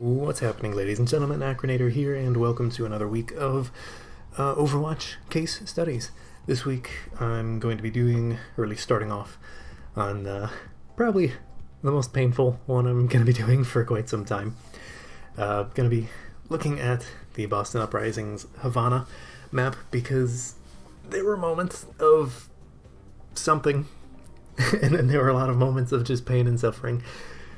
What's happening, ladies and gentlemen? Acronator here, and welcome to another week of Overwatch case studies. This week I'm going to be doing, or at least starting off, on probably the most painful one I'm going to be doing for quite some time. Going to be looking at the Boston Uprising's Havana map, because there were moments of something, and then there were a lot of moments of just pain and suffering.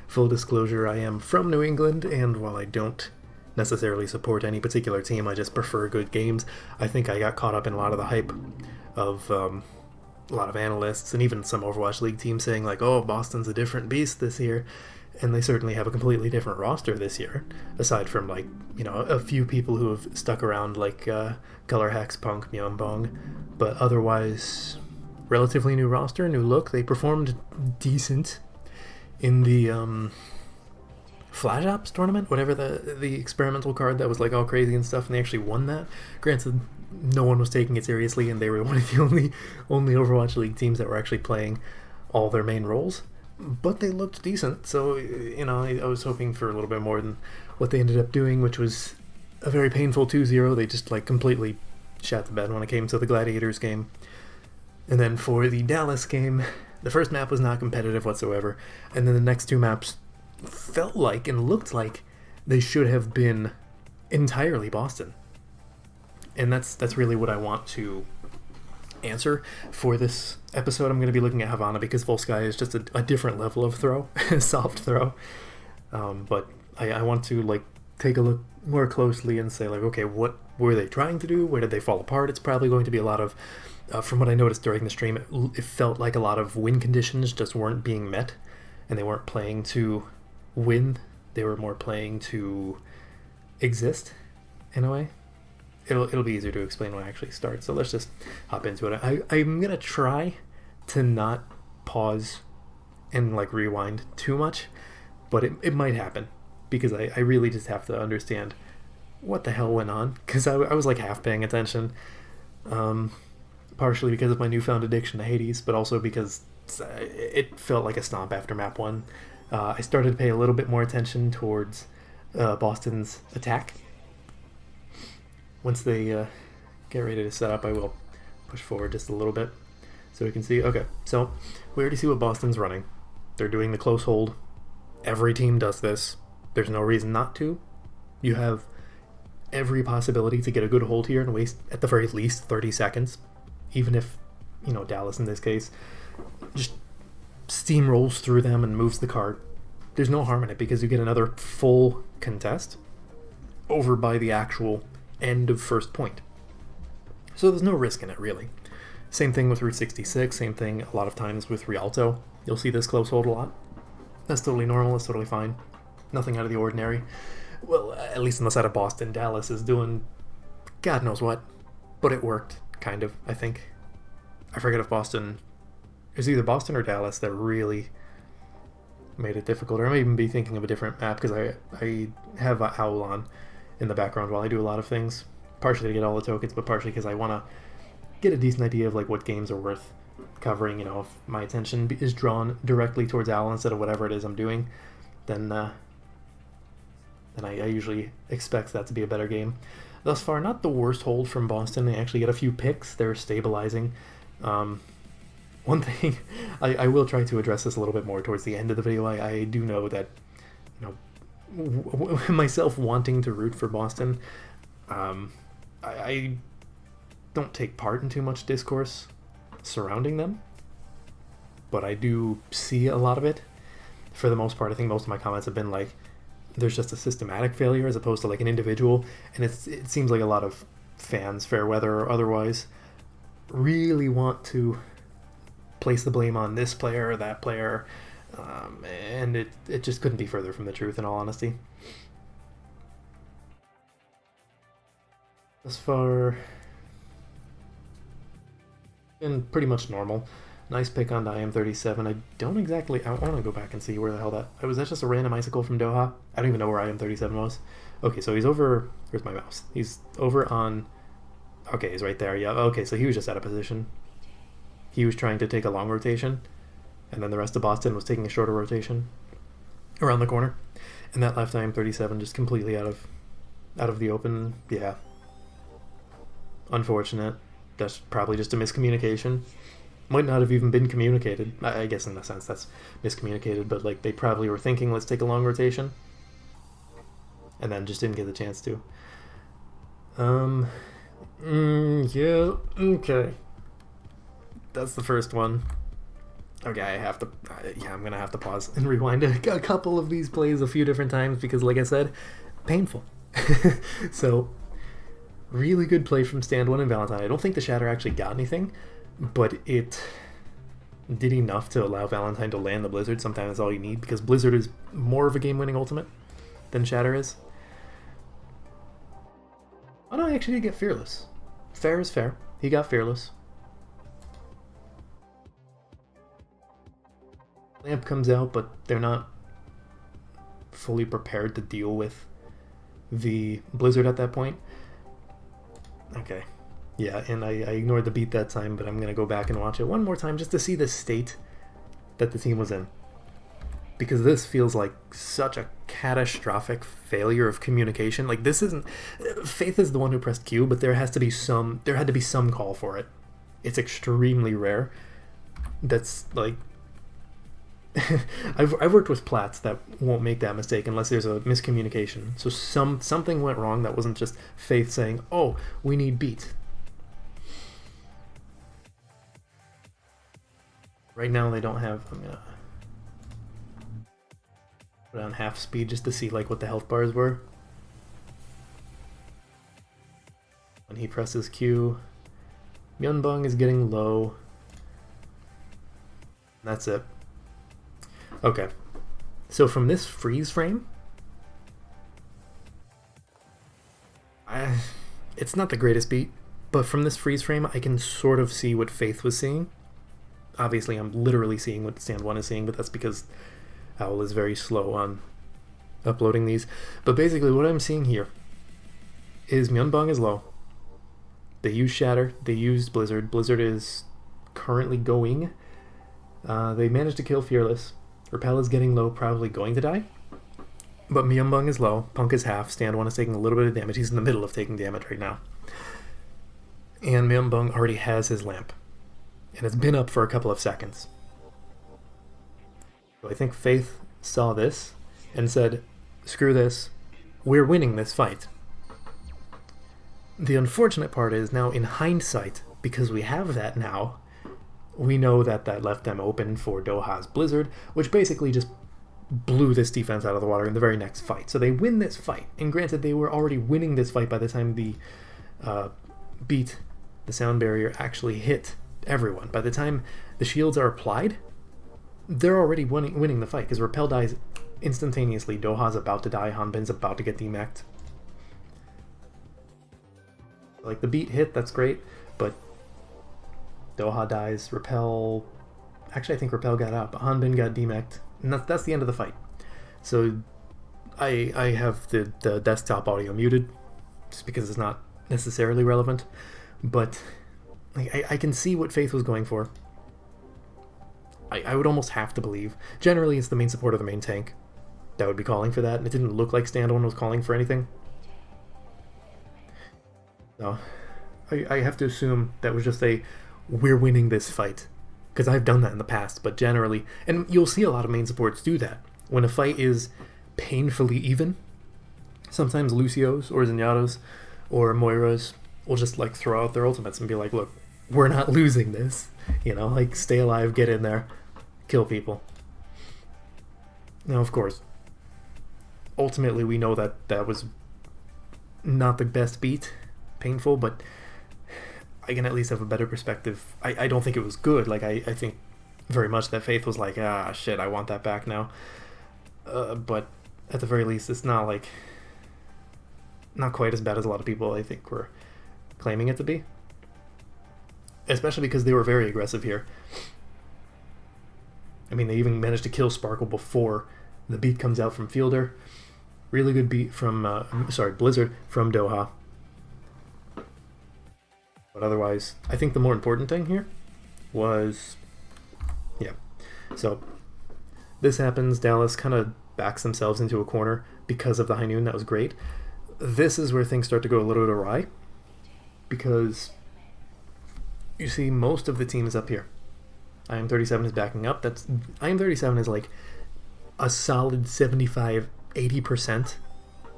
Full disclosure, I am from New England, and while I don't necessarily support any particular team, I just prefer good games. I think I got caught up in a lot of the hype of a lot of analysts and even some Overwatch League teams saying like, oh, Boston's a different beast this year, and they certainly have a completely different roster this year, aside from like, you know, a few people who have stuck around like Color Hacks, Punk, Myeonbong, but otherwise relatively new roster, new look. They performed decent in the Flash Ops tournament, whatever the experimental card that was like all crazy and stuff, and they actually won that. Granted, no one was taking it seriously, and they were one of the only Overwatch League teams that were actually playing all their main roles, but they looked decent. So, you know, I was hoping for a little bit more than what they ended up doing, which was a very painful 2-0. They just like completely shat the bed when it came to the Gladiators game. And then for the Dallas game, the first map was not competitive whatsoever, and then the next two maps felt like and looked like they should have been entirely Boston. And that's really what I want to answer for this episode. I'm going to be looking at Havana because Full Sky is just a different level of throw, soft throw. But I want to like take a look more closely and say like, okay, what were they trying to do? Where did they fall apart? It's probably going to be a lot of from what I noticed during the stream, it felt like a lot of win conditions just weren't being met, and they weren't playing to win. They were more playing to exist, in a way. It'll be easier to explain when I actually start, so let's just hop into it. I'm going to try to not pause and like rewind too much, but it might happen, because I really just have to understand what the hell went on, because I was like half paying attention. Partially because of my newfound addiction to Hades, but also because it felt like a stomp after map 1. I started to pay a little bit more attention towards Boston's attack. Once they get ready to set up, I will push forward just a little bit so we can see. Okay, so we already see what Boston's running. They're doing the close hold. Every team does this. There's no reason not to. You have every possibility to get a good hold here and waste at the very least 30 seconds. Even if, you know, Dallas in this case just steamrolls through them and moves the card, there's no harm in it, because you get another full contest over by the actual end of first point. So there's no risk in it, really. Same thing with Route 66, same thing a lot of times with Rialto. You'll see this close hold a lot. That's totally normal, that's totally fine. Nothing out of the ordinary. Well, at least on the side of Boston, Dallas is doing God knows what, but it worked. Kind of, I think. I forget if Boston... It was either Boston or Dallas that really made it difficult. Or I may even be thinking of a different map, because I have a Owl on in the background while I do a lot of things. Partially to get all the tokens, but partially because I want to get a decent idea of like what games are worth covering. You know, if my attention is drawn directly towards Owl instead of whatever it is I'm doing, then I usually expect that to be a better game. Thus far, not the worst hold from Boston. They actually get a few picks. They're stabilizing. One thing, I will try to address this a little bit more towards the end of the video. I do know that, you know, myself wanting to root for Boston, I don't take part in too much discourse surrounding them, but I do see a lot of it. For the most part, I think most of my comments have been like, there's just a systematic failure as opposed to like an individual, and it seems like a lot of fans, fair weather or otherwise, really want to place the blame on this player or that player, and it just couldn't be further from the truth, in all honesty. Thus far, been pretty much normal. Nice pick on IM37. I don't exactly... I want to go back and see where the hell that... Was that just a random icicle from Doha? I don't even know where IM37 was. Okay, so he's over... Where's my mouse? He's over on... Okay, he's right there. Yeah, okay, so he was just out of position. He was trying to take a long rotation, and then the rest of Boston was taking a shorter rotation around the corner. And that left IM-37 just completely out of the open. Yeah. Unfortunate. That's probably just a miscommunication. Might not have even been communicated. I guess in a sense that's miscommunicated, but like they probably were thinking, let's take a long rotation. And then just didn't get the chance to. Yeah, okay. That's the first one. Okay, I'm gonna have to pause and rewind a couple of these plays a few different times because, like I said, painful. So, really good play from Stand 1 and Valentine. I don't think the Shatter actually got anything, but it did enough to allow Valentine to land the Blizzard. Sometimes that's all you need because Blizzard is more of a game-winning ultimate than Shatter is. Oh no, I actually did get Fearless. Fair is fair. He got Fearless. Lamp comes out, but they're not fully prepared to deal with the Blizzard at that point. Okay. Yeah, and I ignored the beat that time, but I'm going to go back and watch it one more time just to see the state that the team was in. Because this feels like such a catastrophic failure of communication. Like, this isn't... Faith is the one who pressed Q, but there had to be some call for it. It's extremely rare. That's, like... I've worked with plats that won't make that mistake unless there's a miscommunication. So something went wrong that wasn't just Faith saying, oh, we need beat. Right now they don't have... I'm gonna put on half speed just to see like what the health bars were. When he presses Q, Myeonbong is getting low. That's it. Okay, so from this freeze frame, it's not the greatest beat, but from this freeze frame, I can sort of see what Faith was seeing. Obviously, I'm literally seeing what Stand 1 is seeing, but that's because Owl is very slow on uploading these. But basically, what I'm seeing here is Myeonbong is low. They use Shatter, they used Blizzard. Blizzard is currently going. They managed to kill Fearless. Repel is getting low, probably going to die. But Myeonbong is low, Punk is half, Stand 1 is taking a little bit of damage. He's in the middle of taking damage right now. And Myeonbong already has his lamp. And it's been up for a couple of seconds. So I think Faith saw this and said, screw this, we're winning this fight. The unfortunate part is now in hindsight, because we have that now, we know that that left them open for Doha's Blizzard, which basically just blew this defense out of the water in the very next fight. So they win this fight, and granted they were already winning this fight by the time the beat, the sound barrier, actually hit everyone. By the time the shields are applied, they're already winning the fight, because Repel dies instantaneously, Doha's about to die, Hanbin's about to get demeched. Like, the beat hit, that's great, but Doha dies, Repel... Actually, I think Repel got out, but Hanbin got demeched, and that's the end of the fight. So, I have the desktop audio muted, just because it's not necessarily relevant, but like, I can see what Faith was going for. I would almost have to believe. Generally, it's the main support or the main tank that would be calling for that, and it didn't look like Stand 1 was calling for anything. So, I have to assume that was just we're winning this fight, because I've done that in the past, but generally, and you'll see a lot of main supports do that. When a fight is painfully even, sometimes Lucio's or Zenyatta's or Moira's will just like throw out their ultimates and be like, look, we're not losing this, you know, like stay alive, get in there, kill people. Now, of course, ultimately we know that that was not the best beat, painful, but I can at least have a better perspective. I don't think it was good. Like, I think very much that Faith was like, ah, shit, I want that back now. But at the very least, it's not like... not quite as bad as a lot of people, I think, were claiming it to be. Especially because they were very aggressive here. I mean, they even managed to kill Sparkle before the beat comes out from Fielder. Really good beat from, Blizzard from Doha. But otherwise, I think the more important thing here was, yeah. So this happens. Dallas kind of backs themselves into a corner because of the high noon. That was great. This is where things start to go a little bit awry, because you see most of the team is up here. IM37 is backing up. IM37 is like a solid 75-80%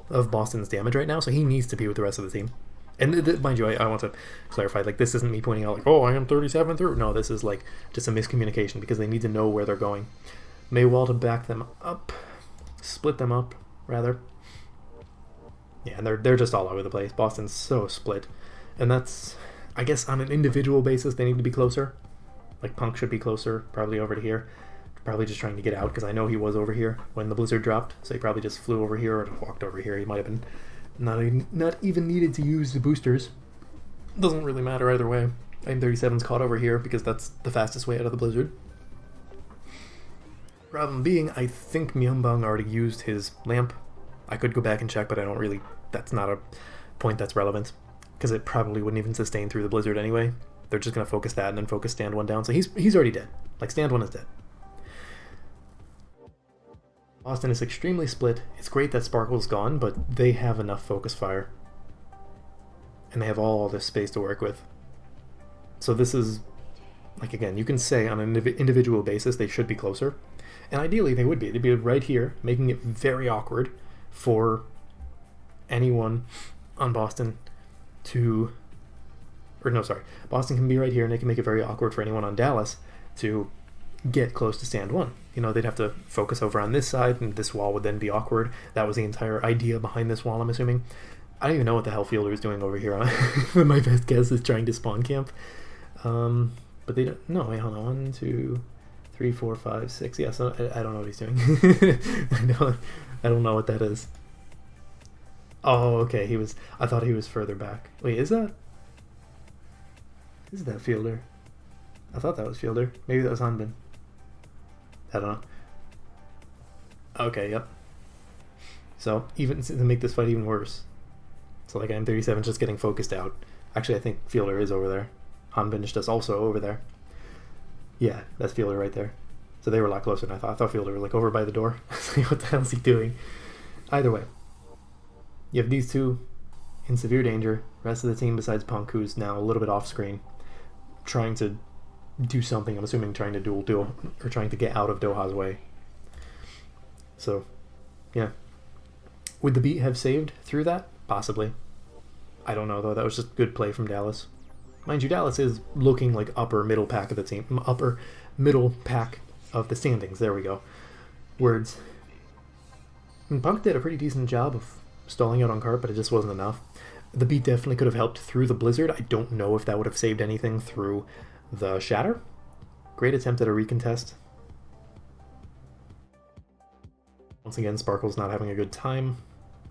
of Boston's damage right now, so he needs to be with the rest of the team. And mind you, I want to clarify, like, this isn't me pointing out, like, oh, IM37 through. No, this is like just a miscommunication, because they need to know where they're going. Maywall to back them up, split them up, rather. Yeah, and they're just all over the place. Boston's so split. And that's, I guess, on an individual basis, they need to be closer. Like, Punk should be closer, probably over to here. Probably just trying to get out, because I know he was over here when the blizzard dropped. So he probably just flew over here or walked over here. He might have been not even needed to use the boosters. Doesn't really matter either way. IM37's caught over here because that's the fastest way out of the blizzard. Problem being, I think Myeonbong already used his lamp. I could go back and check, but I don't really... That's not a point that's relevant, because it probably wouldn't even sustain through the blizzard anyway. They're just going to focus that and then focus stand 1 down. So he's already dead. Like, stand 1 is dead. Boston is extremely split. It's great that Sparkle's gone, but they have enough focus fire. And they have all this space to work with. So this is... Like, again, you can say on an individual basis they should be closer. And ideally they would be. They'd be right here, making it very awkward for anyone on Boston to... Or no, sorry. Boston can be right here, and they can make it very awkward for anyone on Dallas to get close to stand 1. You know, they'd have to focus over on this side, and this wall would then be awkward. That was the entire idea behind this wall, I'm assuming. I don't even know what the hell Fielder is doing over here. My best guess is trying to spawn camp. But they don't... No, wait, hold on. 1, 2, 3, 4, 5, 6. Yeah, so I don't know what he's doing. I don't know what that is. Oh, okay. I thought he was further back. Wait, is that... Is that Fielder? I thought that was Fielder. Maybe that was Hanbin. I don't know. Okay, yep. So, even to make this fight even worse. So, like, IM37 just getting focused out. Actually, I think Fielder is over there. Hanbin is just also over there. Yeah, that's Fielder right there. So they were a lot closer than I thought. I thought Fielder was, like, over by the door. What the hell is he doing? Either way. You have these two in severe danger. Rest of the team besides Punk, who's now a little bit off screen, trying to do something. I'm assuming trying to duel, or trying to get out of Doha's way. So, yeah. Would the beat have saved through that? Possibly. I don't know, though. That was just good play from Dallas. Mind you, Dallas is looking like upper middle pack of the team. Upper middle pack of the standings. There we go. Words. And Punk did a pretty decent job of stalling out on cart, but it just wasn't enough. The beat definitely could have helped through the blizzard. I don't know if that would have saved anything through the shatter. Great attempt at a recontest. Once again, Sparkle's not having a good time.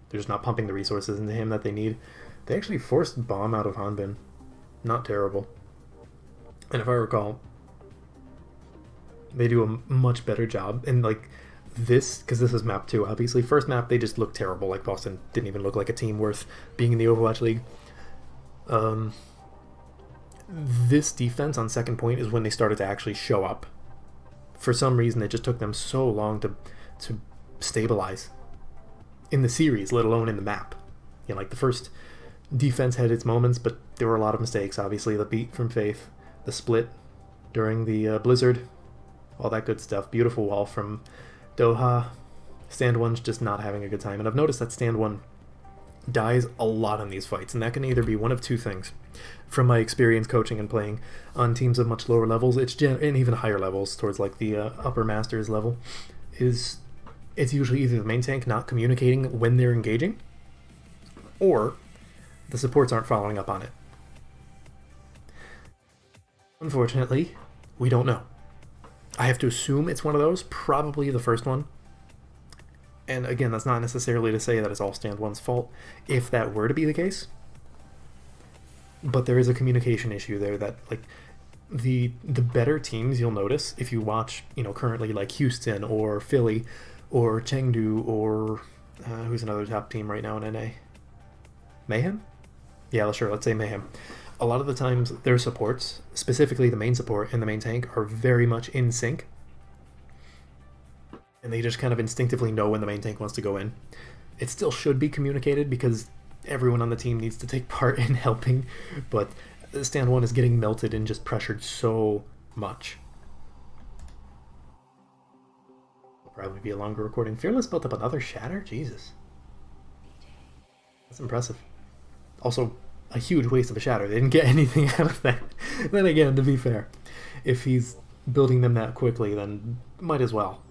They're just not pumping the resources into him that they need. They actually forced Bomb out of Hanbin. Not terrible. And if I recall, they do a much better job. And like this, because this is map 2, obviously. First map, they just looked terrible. Like Boston didn't even look like a team worth being in the Overwatch League. This defense on second point is when they started to actually show up. For some reason, it just took them so long to stabilize in the series, let alone in the map. You know, like the first defense had its moments, but there were a lot of mistakes. Obviously, the beat from Faith, the split during the blizzard, all that good stuff. Beautiful wall from Doha. Stand 1's just not having a good time, and I've noticed that Stand 1 dies a lot in these fights, and that can either be one of two things. From my experience coaching and playing on teams of much lower levels, and even higher levels, towards like the upper masters level, it's usually either the main tank not communicating when they're engaging, or the supports aren't following up on it. Unfortunately, we don't know. I have to assume it's one of those, probably the first one. And again, that's not necessarily to say that it's all Stand 1's fault, if that were to be the case. But there is a communication issue there that, like, the better teams you'll notice, if you watch, you know, currently like Houston or Philly or Chengdu or who's another top team right now in NA? Mayhem? Yeah, sure, let's say Mayhem. A lot of the times their supports, specifically the main support and the main tank, are very much in sync. and they just kind of instinctively know when the main tank wants to go in. It still should be communicated because everyone on the team needs to take part in helping, but stand 1 is getting melted and just pressured so much. Will probably be a longer recording. Fearless built up another shatter? Jesus. That's impressive. Also, a huge waste of a shatter. They didn't get anything out of that. Then again, to be fair, if he's building them that quickly, then might as well.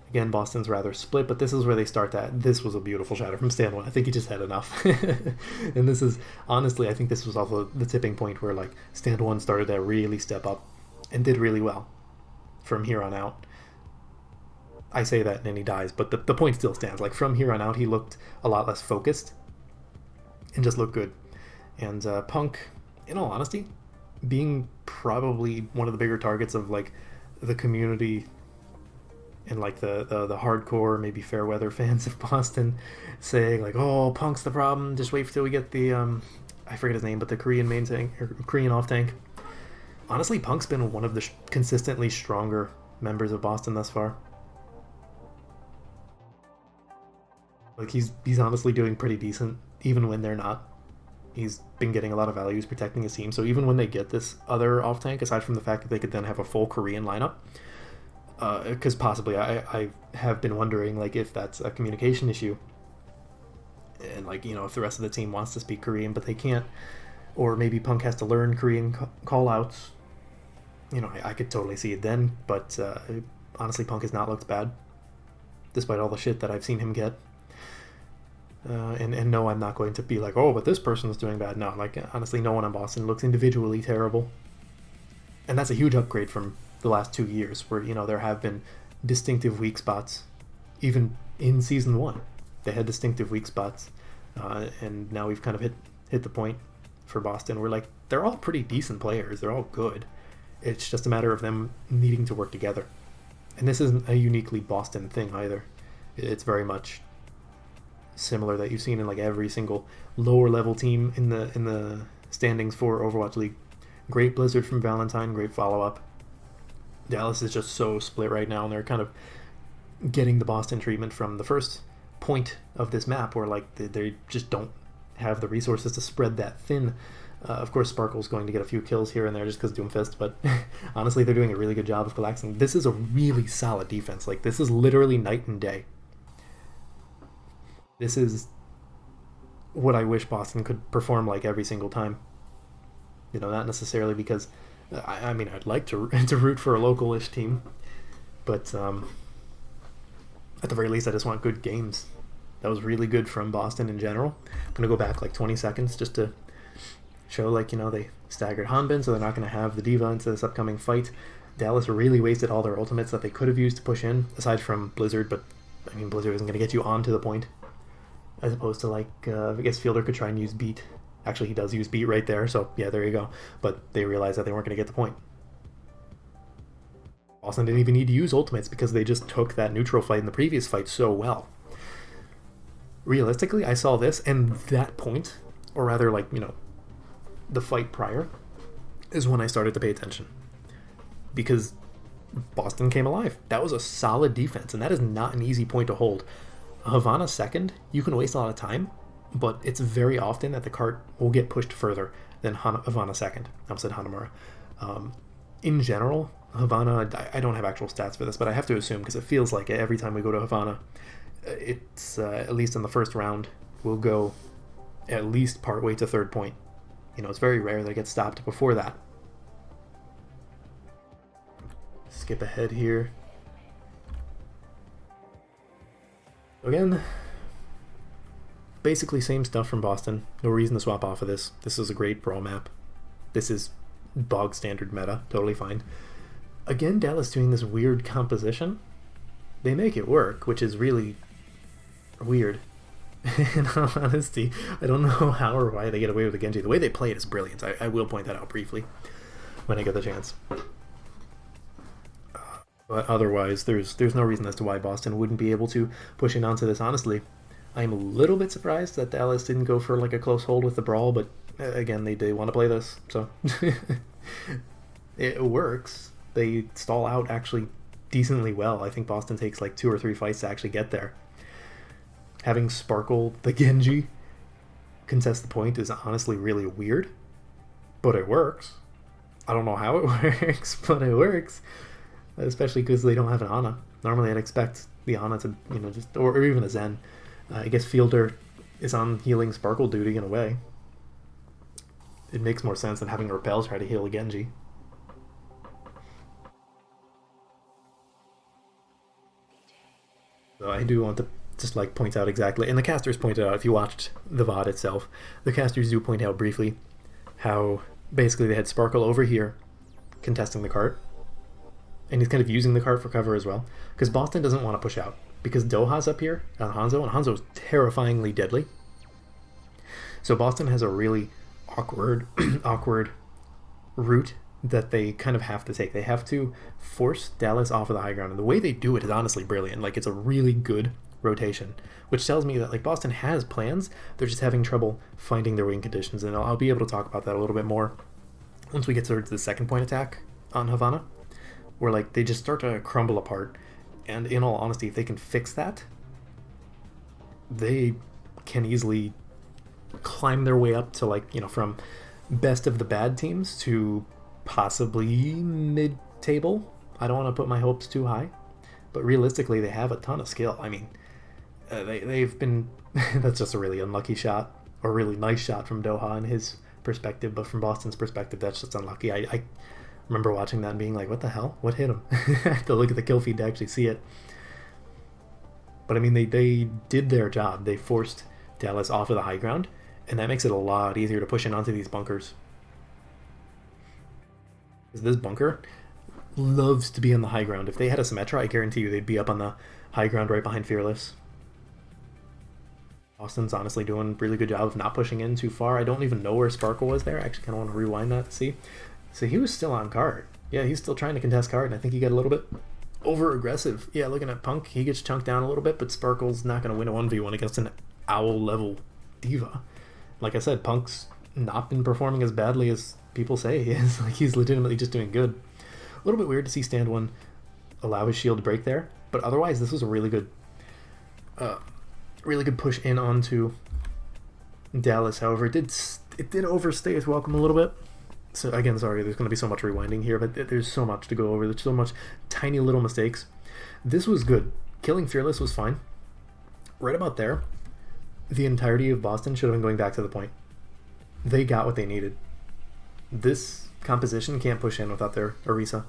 Again, Boston's rather split, but this is where they start that. This was a beautiful shatter from stand 1. I think he just had enough. And this is, honestly, I think this was also the tipping point where, like, stand 1 started to really step up and did really well from here on out. I say that and then he dies, but the point still stands. Like, from here on out, he looked a lot less focused and just looked good. And Punk, in all honesty, being probably one of the bigger targets of, like, the community and, like, the hardcore, maybe fair weather fans of Boston saying, like, oh, Punk's the problem, just wait till we get the, I forget his name, but the Korean main tank, or Korean off tank. Honestly, Punk's been one of the consistently stronger members of Boston thus far. Like, he's honestly doing pretty decent, even when they're not. He's been getting a lot of values protecting his team, so even when they get this other off tank, aside from the fact that they could then have a full Korean lineup, because possibly I have been wondering, like, if that's a communication issue, and, like, you know, if the rest of the team wants to speak Korean but they can't, or maybe Punk has to learn Korean call-outs. You know, I could totally see it then, but honestly, Punk has not looked bad, despite all the shit that I've seen him get. And no, I'm not going to be like, oh, but this person's doing bad. No, like, honestly, no one on Boston looks individually terrible. And that's a huge upgrade from the last 2 years, where, you know, there have been distinctive weak spots. Even in Season 1, they had distinctive weak spots. And now we've kind of hit the point for Boston where, like, they're all pretty decent players. They're all good. It's just a matter of them needing to work together. And this isn't a uniquely Boston thing either. It's very much similar that you've seen in, like, every single lower level team in the standings for Overwatch League. Great Blizzard from Valentine, great follow-up. Dallas is just so split right now, and they're kind of getting the Boston treatment from the first point of this map, where, like, they just don't have the resources to spread that thin. Of course, Sparkle's going to get a few kills here and there just because Doomfist, but honestly, they're doing a really good job of collapsing. This is a really solid defense. Like, this is literally night and day. This is what I wish Boston could perform like every single time. You know, not necessarily because, I mean, I'd like to root for a local-ish team, but at the very least, I just want good games. That was really good from Boston in general. I'm going to go back like 20 seconds just to show, like, you know, they staggered Hanbin, so they're not going to have the Diva into this upcoming fight. Dallas really wasted all their ultimates that they could have used to push in, aside from Blizzard, but, I mean, Blizzard isn't going to get you onto the point. As opposed to, like, I guess Fielder could try and use Beat. Actually, he does use Beat right there, so yeah, there you go. But they realized that they weren't going to get the point. Boston didn't even need to use ultimates because they just took that neutral fight in the previous fight so well. Realistically, I saw this, and that point, or rather, like, you know, the fight prior, is when I started to pay attention. Because Boston came alive. That was a solid defense, and that is not an easy point to hold. Havana second, you can waste a lot of time, but it's very often that the cart will get pushed further than Havana second. I almost said Hanamura. In general, Havana, I don't have actual stats for this, but I have to assume, because it feels like every time we go to Havana, it's, at least in the first round, we'll go at least partway to third point. You know, it's very rare that it gets stopped before that. Skip ahead here. Again, basically same stuff from Boston. No reason to swap off of this. This is a great brawl map. This is bog standard meta. Totally fine. Again, Dallas doing this weird composition. They make it work, which is really weird. In all honesty, I don't know how or why they get away with the Genji. The way they play it is brilliant. I will point that out briefly when I get the chance. But otherwise, there's no reason as to why Boston wouldn't be able to push in onto this. Honestly, I'm a little bit surprised that Dallas didn't go for, like, a close hold with the brawl, but again, they want to play this, so it works. They stall out actually decently well. I think Boston takes like 2 or 3 fights to actually get there. Having Sparkle the Genji contest the point is honestly really weird, but it works. I don't know how it works, but it works. Especially because they don't have an Ana. Normally I'd expect the Ana to, just, or even a Zen. I guess Fielder is on healing Sparkle duty in a way. It makes more sense than having Repel try to heal a Genji. So I do want to just like point out exactly, and the casters pointed out, if you watched the VOD itself, the casters do point out briefly how basically they had Sparkle over here contesting the cart, and he's kind of using the cart for cover as well, because Boston doesn't want to push out, because Doha's up here on Hanzo, and Hanzo's terrifyingly deadly. So Boston has a really awkward route that they kind of have to take. They have to force Dallas off of the high ground, and the way they do it is honestly brilliant. Like, it's a really good rotation, which tells me that like Boston has plans, they're just having trouble finding their win conditions, and I'll be able to talk about that a little bit more once we get to the second point attack on Havana, where like they just start to crumble apart. And in all honesty, if they can fix that, they can easily climb their way up to like, from best of the bad teams to possibly mid-table. I don't want to put my hopes too high, but realistically they have a ton of skill. I mean, they've been that's just a really unlucky shot, or a really nice shot from Doha in his perspective, but from Boston's perspective that's just unlucky. I remember watching that and being like, what the hell, what hit him? I have to look at the kill feed to actually see it. But I mean, they did their job. They forced Dallas off of the high ground, and that makes it a lot easier to push in onto these bunkers. Because this bunker loves to be on the high ground. If they had a Symmetra, I guarantee you they'd be up on the high ground right behind Fearless. Boston's honestly doing a really good job of not pushing in too far. I don't even know where Sparkle was there. I actually kind of want to rewind that to see. So he was still on card. Yeah, he's still trying to contest card, and I think he got a little bit over-aggressive. Yeah, looking at Punk, he gets chunked down a little bit, but Sparkle's not going to win a 1v1 against an owl-level diva. Like I said, Punk's not been performing as badly as people say he is. Like, he's legitimately just doing good. A little bit weird to see Stand 1 allow his shield to break there, but otherwise this was a really good push in onto Dallas. However, it did overstay its welcome a little bit. So again, sorry, there's going to be so much rewinding here, but there's so much to go over. There's so much tiny little mistakes. This was good. Killing Fearless was fine. Right about there, the entirety of Boston should have been going back to the point. They got what they needed. This composition can't push in without their Orisa.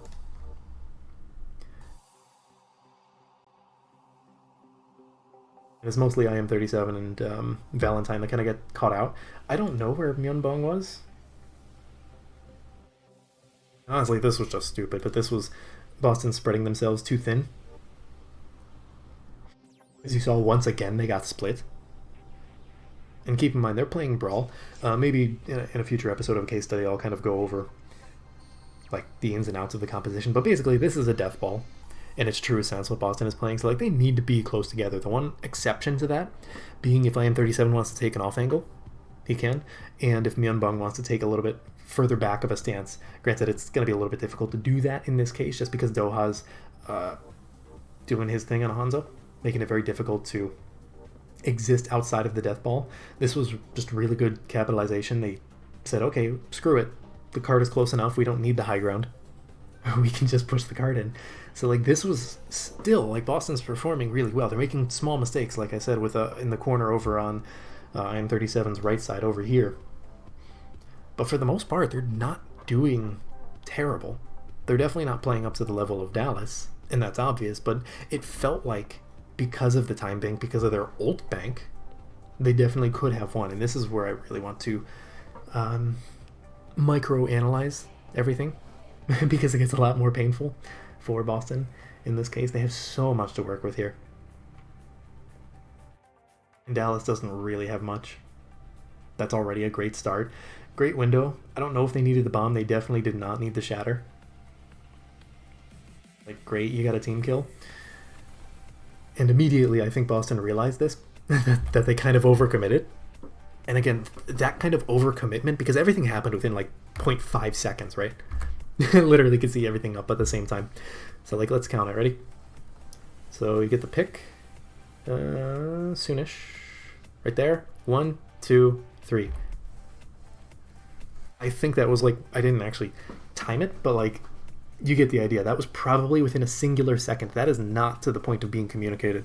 It's mostly IM37 and Valentine that kind of get caught out. I don't know where Myeonbong was. Honestly, this was just stupid, but this was Boston spreading themselves too thin. As you saw, once again, they got split. And keep in mind, they're playing Brawl. Maybe in a future episode of a case study, I'll kind of go over like the ins and outs of the composition. But basically, this is a death ball in its truest sense, what Boston is playing. So like, they need to be close together. The one exception to that being if IM37 wants to take an off angle, he can. And if Myeonbong wants to take a little bit further back of a stance. Granted, it's going to be a little bit difficult to do that in this case, just because Doha's doing his thing on Hanzo, making it very difficult to exist outside of the death ball. This was just really good capitalization. They said, okay, screw it. The card is close enough. We don't need the high ground. We can just push the card in. So like, this was still like Boston's performing really well. They're making small mistakes, like I said, with in the corner over on IM37's right side over here. But for the most part, they're not doing terrible. They're definitely not playing up to the level of Dallas, and that's obvious, but it felt like because of the time bank, because of their ult bank, they definitely could have won. And this is where I really want to micro-analyze everything, because it gets a lot more painful for Boston. In this case, they have so much to work with here. And Dallas doesn't really have much. That's already a great start. Great window. I don't know if they needed the bomb. They definitely did not need the shatter. Like, great, you got a team kill. And immediately, I think Boston realized this, that they kind of overcommitted. And again, that kind of overcommitment, because everything happened within like 0.5 seconds, right? Literally could see everything up at the same time. So like, let's count it. Ready? So you get the pick soonish. Right there. 1, 2, 3. I think that was like, I didn't actually time it, but like, you get the idea. That was probably within a singular second. That is not to the point of being communicated.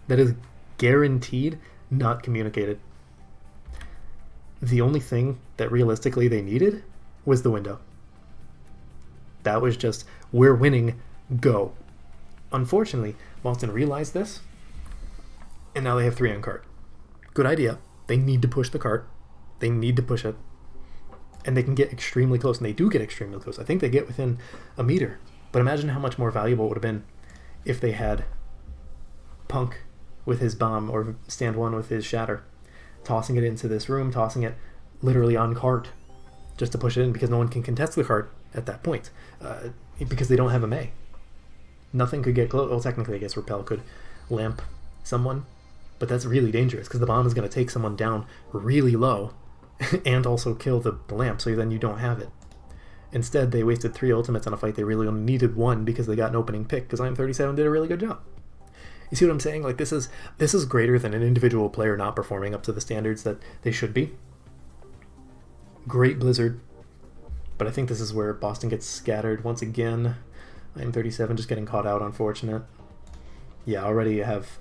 That is guaranteed not communicated. The only thing that realistically they needed was the window. That was just, we're winning, go. Unfortunately, Boston realized this, and now they have 3 on cart. Good idea. They need to push the cart. They need to push it. And they can get extremely close, and they do get extremely close. I think they get within a meter. But imagine how much more valuable it would have been if they had Punk with his bomb, or Stand 1 with his shatter, tossing it into this room, tossing it literally on cart, just to push it in, because no one can contest the cart at that point, because they don't have a May. Nothing could get close. Well, technically, I guess Repel could lamp someone, but that's really dangerous, because the bomb is going to take someone down really low, and also kill the lamp, so then you don't have it. Instead, they wasted 3 ultimates on a fight they really only needed 1, because they got an opening pick, because IM37 did a really good job. You see what I'm saying? Like, this is greater than an individual player not performing up to the standards that they should be. Great Blizzard, but I think this is where Boston gets scattered once again. IM37 just getting caught out, unfortunate. Yeah, already you have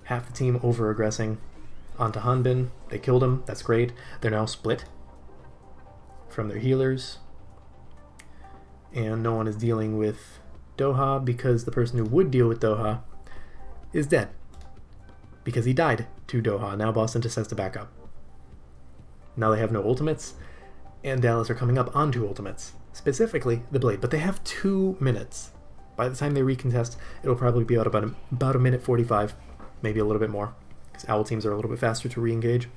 half the team over-aggressing onto Hanbin. They killed him. That's great. They're now split from their healers. And no one is dealing with Doha, because the person who would deal with Doha is dead. Because he died to Doha. Now Boston just has to back up. Now they have no ultimates, and Dallas are coming up onto ultimates. Specifically, the Blade. But they have 2 minutes. By the time they recontest, it'll probably be about a minute 45, maybe a little bit more. Owl teams are a little bit faster to re-engage.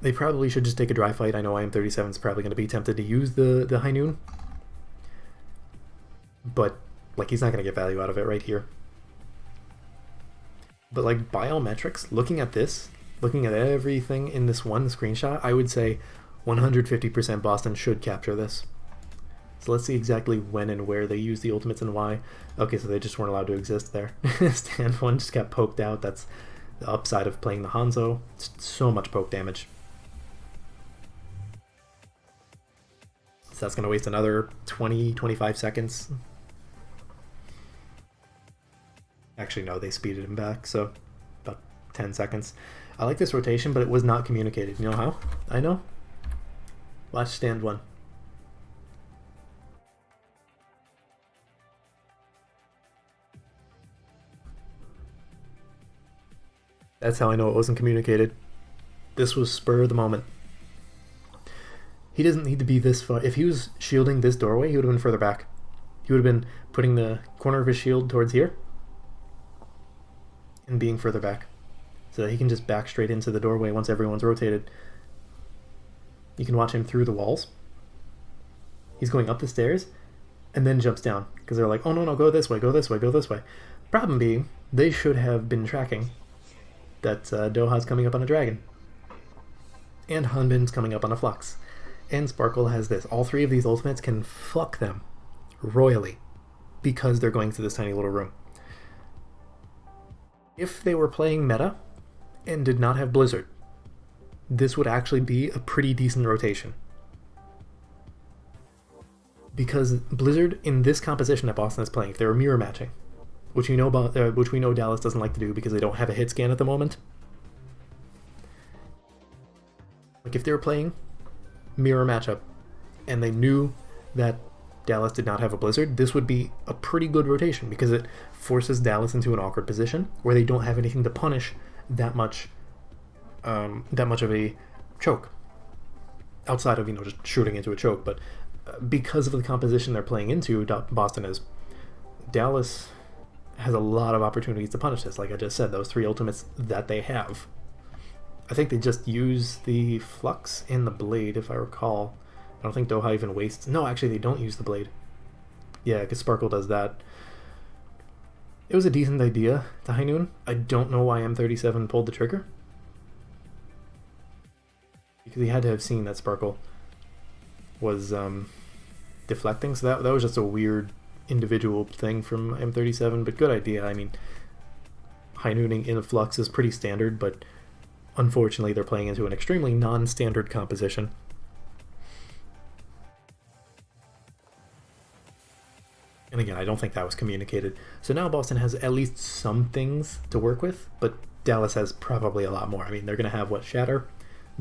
They probably should just take a dry fight. I know IM37 is probably going to be tempted to use the High Noon, but like, he's not going to get value out of it right here. But like, by all metrics, looking at this, looking at everything in this one screenshot, I would say 150% Boston should capture this. So let's see exactly when and where they use the ultimates and why. Okay, so they just weren't allowed to exist there. Stand 1 just got poked out. That's the upside of playing the Hanzo. It's so much poke damage. So that's going to waste another 20-25 seconds. Actually, no, they speeded him back, so about 10 seconds. I like this rotation, but it was not communicated. You know how? I know. Watch Stand 1. That's how I know it wasn't communicated. This was spur of the moment. He doesn't need to be this far. If he was shielding this doorway, he would have been further back. He would have been putting the corner of his shield towards here and being further back, so that he can just back straight into the doorway once everyone's rotated. You can watch him through the walls. He's going up the stairs and then jumps down, because they're like, oh no, go this way, go this way, go this way. Problem being, they should have been tracking that Doha's coming up on a dragon, and Hanbin's coming up on a flux, and Sparkle has this. All 3 of these ultimates can fuck them royally, because they're going to this tiny little room. If they were playing meta and did not have Blizzard, this would actually be a pretty decent rotation. Because Blizzard, in this composition that Boston is playing, if they were mirror matching, which we know Dallas doesn't like to do because they don't have a hit scan at the moment. Like, if they were playing mirror matchup and they knew that Dallas did not have a Blizzard, this would be a pretty good rotation, because it forces Dallas into an awkward position where they don't have anything to punish that much of a choke, outside of, just shooting into a choke. But because of the composition they're playing into, Boston is, Dallas has a lot of opportunities to punish this. Like I just said, those 3 ultimates that they have. I think they just use the Flux and the Blade, if I recall. I don't think Doha even wastes... No, actually, they don't use the Blade. Yeah, because Sparkle does that. It was a decent idea to High Noon. I don't know why M37 pulled the trigger. Because he had to have seen that Sparkle was deflecting, so that was just a weird individual thing from M37, but good idea. I mean, high nooning in a flux is pretty standard, but unfortunately they're playing into an extremely non-standard composition. And again, I don't think that was communicated. So now Boston has at least some things to work with, but Dallas has probably a lot more. I mean, they're going to have, what, Shatter,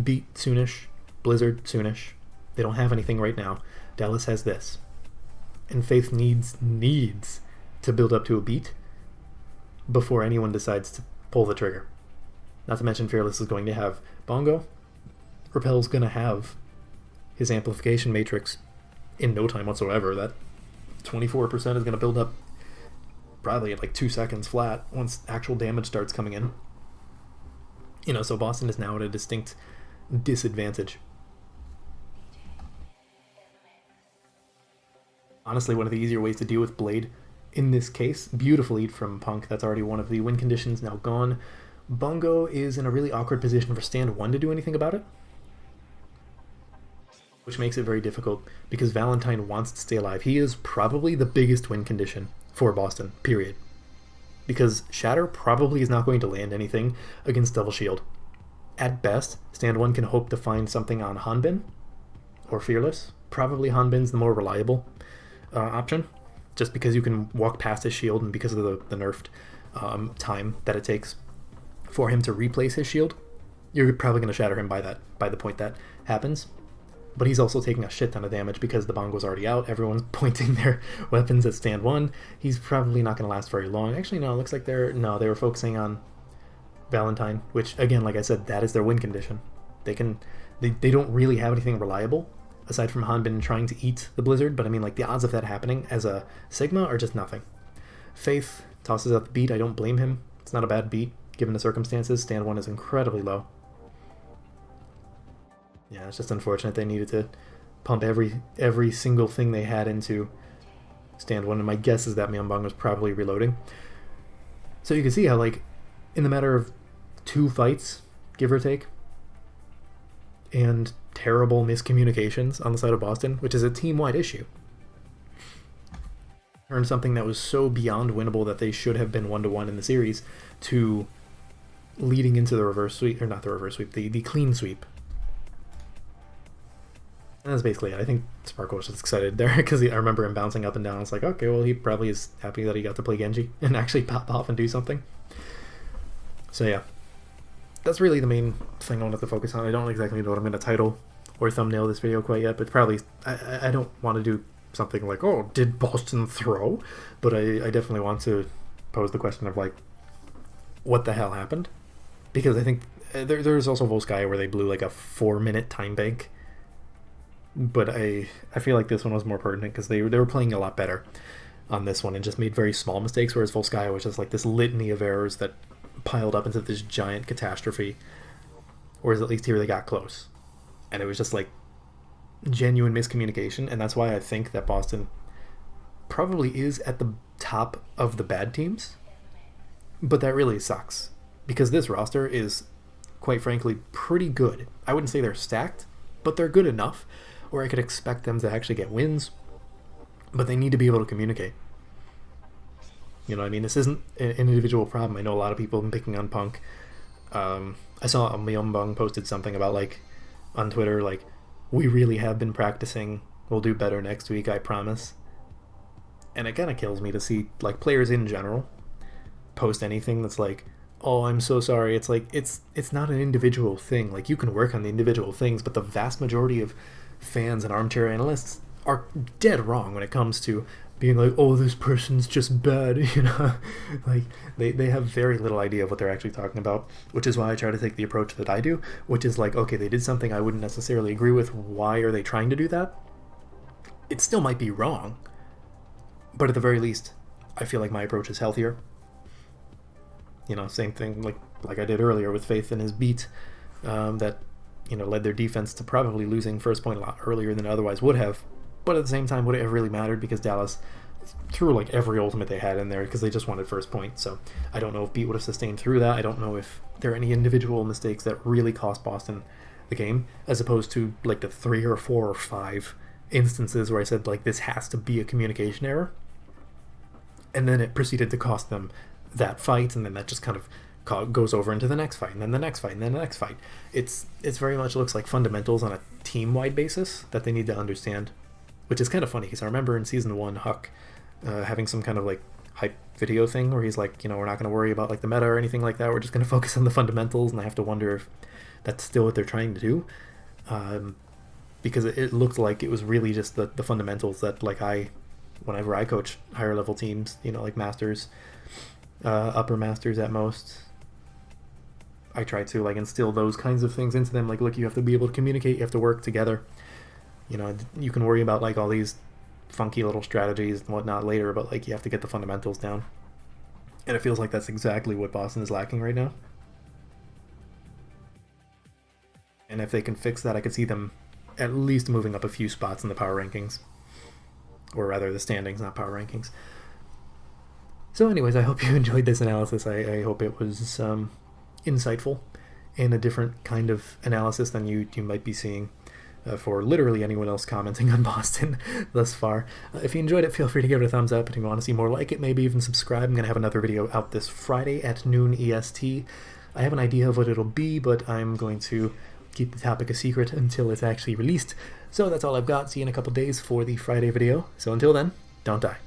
Beat soonish, Blizzard soonish. They don't have anything right now. Dallas has this. And Faith needs to build up to a beat before anyone decides to pull the trigger. Not to mention Fearless is going to have Bongo. Repel's going to have his amplification matrix in no time whatsoever. That 24% is going to build up probably at like 2 seconds flat once actual damage starts coming in. You know, so Boston is now at a distinct disadvantage. Honestly, one of the easier ways to deal with Blade in this case, beautiful lead from Punk. That's already one of the win conditions now gone. Bongo is in a really awkward position for stand 1 to do anything about it, which makes it very difficult because Valentine wants to stay alive. He is probably the biggest win condition for Boston, period. Because Shatter probably is not going to land anything against Double Shield. At best, stand 1 can hope to find something on Hanbin or Fearless. Probably Hanbin's the more reliable option, just because you can walk past his shield and because of the nerfed time that it takes for him to replace his shield. You're probably going to shatter him by the point that happens. But he's also taking a shit ton of damage because the Bongo's already out. Everyone's pointing their weapons at stand 1. He's probably not going to last very long. Actually, no, it looks like they were focusing on Valentine, which, again, like I said, that is their win condition. They don't really have anything reliable aside from Hanbin trying to eat the Blizzard, but I mean, like, the odds of that happening as a Sigma are just nothing. Faith tosses out the beat. I don't blame him. It's not a bad beat, given the circumstances. Stand 1 is incredibly low. Yeah, it's just unfortunate they needed to pump every single thing they had into stand 1, and my guess is that Myeonbong was probably reloading. So you can see how, like, in the matter of 2 fights, give or take, and terrible miscommunications on the side of Boston, which is a team-wide issue, turned something that was so beyond winnable that they should have been 1-1 in the series to leading into the reverse sweep, or not the reverse sweep, the clean sweep. And that's basically it. I think Sparkle was just excited there because I remember him bouncing up and down. It's like, okay, well, he probably is happy that he got to play Genji and actually pop off and do something. So yeah, that's really the main thing I wanted to focus on. I don't exactly know what I'm going to title or thumbnail this video quite yet, but probably I don't want to do something like, oh, did Boston throw? But I definitely want to pose the question of, like, what the hell happened? Because I think there's also Volskaya where they blew like a 4-minute time bank. But I feel like this one was more pertinent because they were playing a lot better on this one and just made very small mistakes, whereas Volskaya was just like this litany of errors that piled up into this giant catastrophe. Whereas at least here they got close. And it was just like genuine miscommunication, and that's why I think that Boston probably is at the top of the bad teams. But that really sucks, because this roster is, quite frankly, pretty good. I wouldn't say they're stacked, but they're good enough where I could expect them to actually get wins, but they need to be able to communicate. You know what I mean? This isn't an individual problem. I know a lot of people have been picking on Punk. I saw Myeonbong posted something about, like, on Twitter, like, we really have been practicing. We'll do better next week, I promise. And it kind of kills me to see, like, players in general post anything that's like, oh, I'm so sorry. It's like, it's not an individual thing. Like, you can work on the individual things, but the vast majority of fans and armchair analysts are dead wrong when it comes to being like, oh, this person's just bad, you know? Like, they have very little idea of what they're actually talking about, which is why I try to take the approach that I do, which is like, okay, they did something I wouldn't necessarily agree with. Why are they trying to do that? It still might be wrong, but at the very least, I feel like my approach is healthier. You know, same thing like I did earlier with Faith and his beat that, you know, led their defense to probably losing first point a lot earlier than it otherwise would have. But at the same time, would it have really mattered? Because Dallas threw like every ultimate they had in there because they just wanted first point. So I don't know if Beat would have sustained through that. I don't know if there are any individual mistakes that really cost Boston the game, as opposed to like the 3 or 4 or 5 instances where I said, like, this has to be a communication error, and then it proceeded to cost them that fight, and then that just kind of goes over into the next fight, and then the next fight, and then the next fight. It's very much looks like fundamentals on a team-wide basis that they need to understand, which is kind of funny, because I remember in Season 1, Huck having some kind of, like, hype video thing where he's like, we're not going to worry about, like, the meta or anything like that, we're just going to focus on the fundamentals, and I have to wonder if that's still what they're trying to do, because it looked like it was really just the fundamentals that, like, whenever I coach higher level teams, like Masters, upper Masters at most, I try to, like, instill those kinds of things into them, like, look, you have to be able to communicate, you have to work together, you can worry about, like, all these funky little strategies and whatnot later, but, like, you have to get the fundamentals down. And it feels like that's exactly what Boston is lacking right now. And if they can fix that, I could see them at least moving up a few spots in the power rankings. Or rather, the standings, not power rankings. So anyways, I hope you enjoyed this analysis. I hope it was insightful and a different kind of analysis than you might be seeing for literally anyone else commenting on Boston thus far. If you enjoyed it, feel free to give it a thumbs up. If you want to see more like it, maybe even subscribe. I'm going to have another video out this Friday at noon EST. I have an idea of what it'll be, but I'm going to keep the topic a secret until it's actually released. So that's all I've got. See you in a couple days for the Friday video. So until then, don't die.